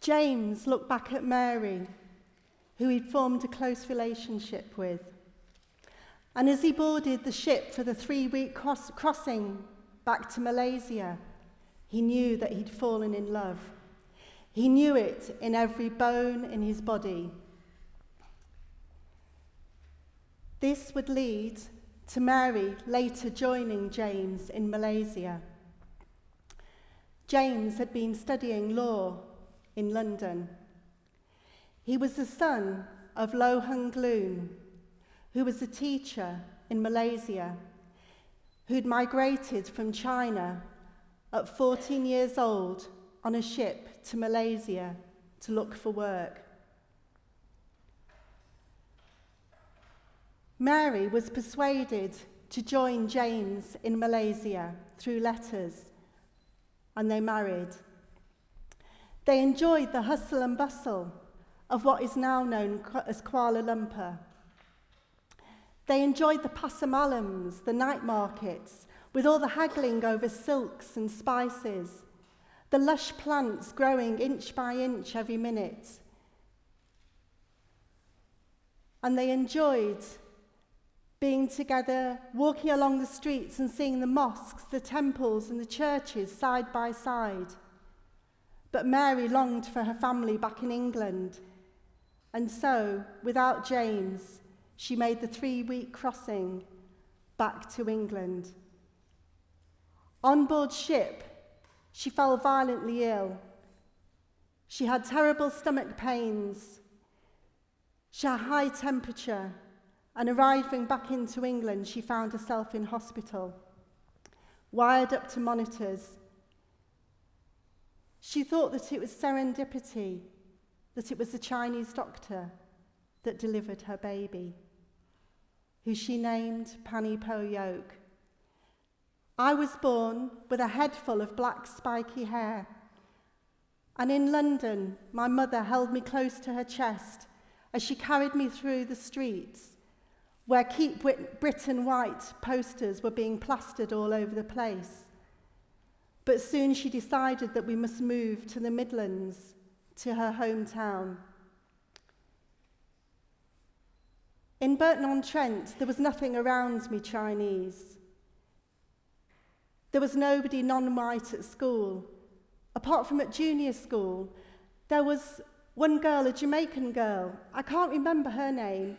James looked back at Mary, who he'd formed a close relationship with. And as he boarded the ship for the 3-week crossing back to Malaysia, he knew that he'd fallen in love. He knew it in every bone in his body. This would lead to Mary later joining James in Malaysia. James had been studying law in London. He was the son of Loh Loh, who was a teacher in Malaysia, who'd migrated from China at 14 years old on a ship to Malaysia to look for work. Mary was persuaded to join James in Malaysia through letters, and they married. They enjoyed the hustle and bustle of what is now known as Kuala Lumpur. They enjoyed the pasar malams, the night markets, with all the haggling over silks and spices, the lush plants growing inch by inch every minute. And they enjoyed being together, walking along the streets and seeing the mosques, the temples and the churches side by side. But Mary longed for her family back in England, and so, without James, she made the 3-week crossing back to England. On board ship, she fell violently ill. She had terrible stomach pains. She had high temperature, and arriving back into England, she found herself in hospital, wired up to monitors. She thought that it was serendipity, that it was a Chinese doctor that delivered her baby, who she named Panni Poh Yoke. I was born with a head full of black spiky hair, and in London, my mother held me close to her chest as she carried me through the streets where Keep Britain White posters were being plastered all over the place. But soon she decided that we must move to the Midlands, to her hometown. In Burton-on-Trent, there was nothing around me Chinese. There was nobody non-white at school. Apart from at junior school, there was one girl, a Jamaican girl. I can't remember her name,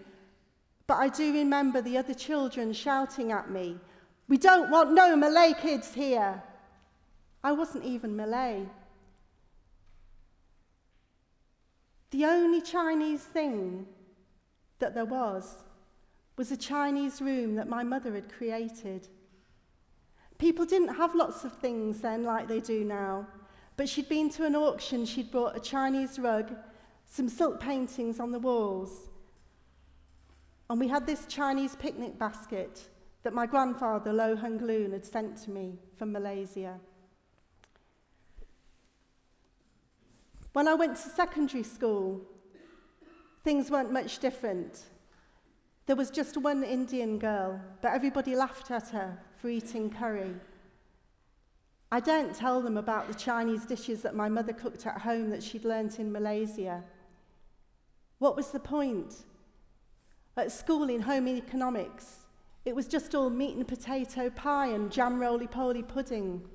but I do remember the other children shouting at me, "We don't want no Malay kids here." I wasn't even Malay. The only Chinese thing that there was a Chinese room that my mother had created. People didn't have lots of things then like they do now, but she'd been to an auction, she'd bought a Chinese rug, some silk paintings on the walls, and we had this Chinese picnic basket that my grandfather, Loh Loh, had sent to me from Malaysia. When I went to secondary school, things weren't much different. There was just one Indian girl, but everybody laughed at her for eating curry. I daren't tell them about the Chinese dishes that my mother cooked at home that she'd learnt in Malaysia. What was the point? At school in home economics, it was just all meat and potato pie and jam roly-poly pudding.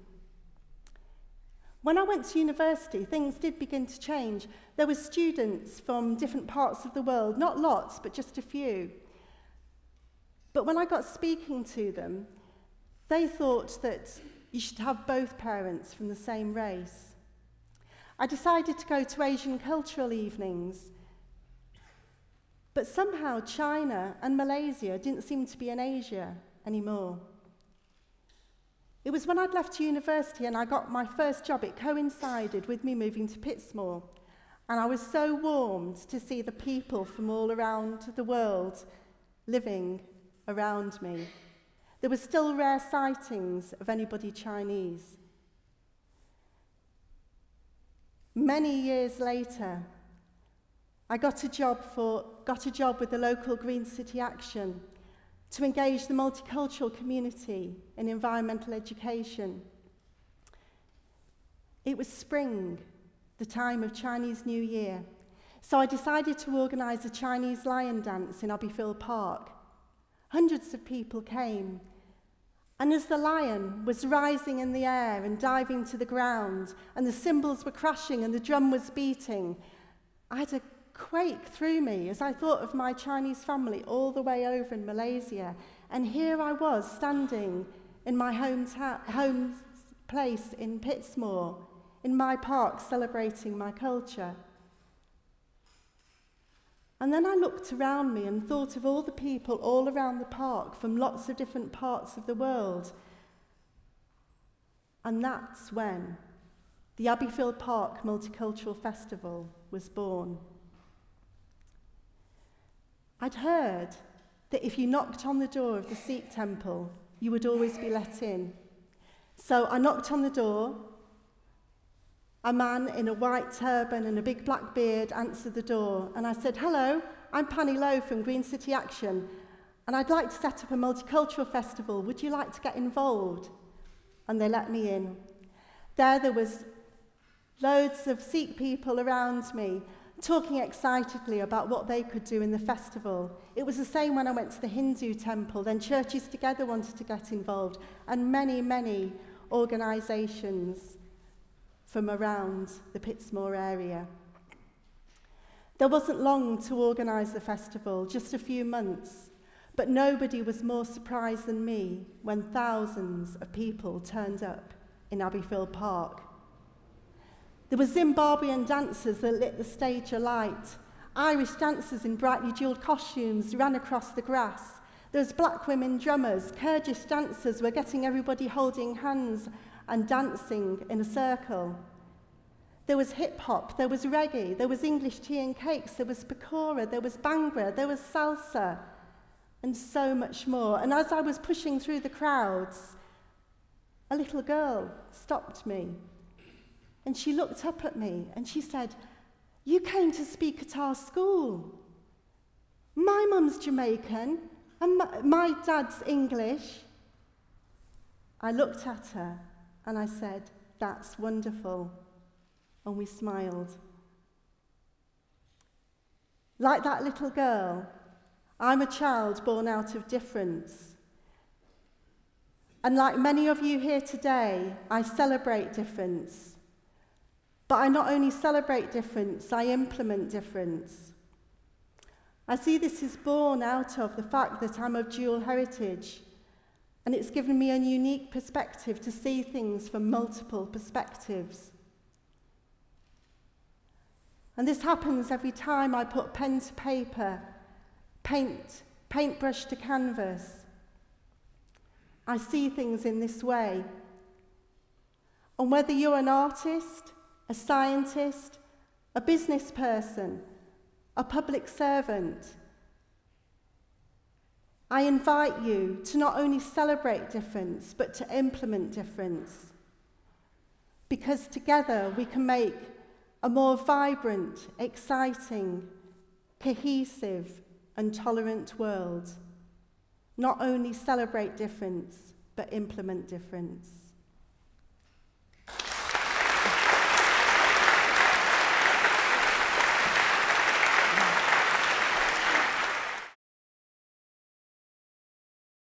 When I went to university, things did begin to change. There were students from different parts of the world, not lots, but just a few. But when I got speaking to them, they thought that you should have both parents from the same race. I decided to go to Asian cultural evenings, but somehow China and Malaysia didn't seem to be in Asia anymore. It was when I'd left university and I got my first job, it coincided with me moving to Pitsmoor, and I was so warmed to see the people from all around the world living around me. There were still rare sightings of anybody Chinese. Many years later, I got a job with the local Green City Action to engage the multicultural community in environmental education. It was spring, the time of Chinese New Year. So I decided to organise a Chinese lion dance in Abbeyfield Park. Hundreds of people came, and as the lion was rising in the air and diving to the ground, and the cymbals were crashing and the drum was beating, I had a quake through me as I thought of my Chinese family all the way over in Malaysia. And here I was standing in my home place in Pitsmoor, in my park, celebrating my culture. And then I looked around me and thought of all the people all around the park from lots of different parts of the world. And that's when the Abbeyfield Park Multicultural Festival was born. I'd heard that if you knocked on the door of the Sikh temple, you would always be let in. So I knocked on the door. A man in a white turban and a big black beard answered the door, and I said, "Hello, I'm Panni Loh from Green City Action, and I'd like to set up a multicultural festival. Would you like to get involved?" And they let me in. There was loads of Sikh people around me, talking excitedly about what they could do in the festival. It was the same when I went to the Hindu temple. Then Churches Together wanted to get involved, and many, many organisations from around the Pitsmoor area. There wasn't long to organise the festival, just a few months, but nobody was more surprised than me when thousands of people turned up in Abbeyfield Park. There were Zimbabwean dancers that lit the stage alight. Irish dancers in brightly jewelled costumes ran across the grass. There was black women drummers. Kurdish dancers were getting everybody holding hands and dancing in a circle. There was hip-hop, there was reggae, there was English tea and cakes, there was pakora, there was bhangra, there was salsa, and so much more. And as I was pushing through the crowds, a little girl stopped me, and she looked up at me, and she said, "You came to speak at our school. My mum's Jamaican, and my dad's English." I looked at her, and I said, "That's wonderful." And we smiled. Like that little girl, I'm a child born out of difference. And like many of you here today, I celebrate difference. But I not only celebrate difference, I implement difference. I see this is born out of the fact that I'm of dual heritage, and it's given me a unique perspective to see things from multiple perspectives. And this happens every time I put pen to paper, paintbrush to canvas. I see things in this way. And whether you're an artist, a scientist, a business person, a public servant, I invite you to not only celebrate difference, but to implement difference. Because together we can make a more vibrant, exciting, cohesive, and tolerant world. Not only celebrate difference, but implement difference.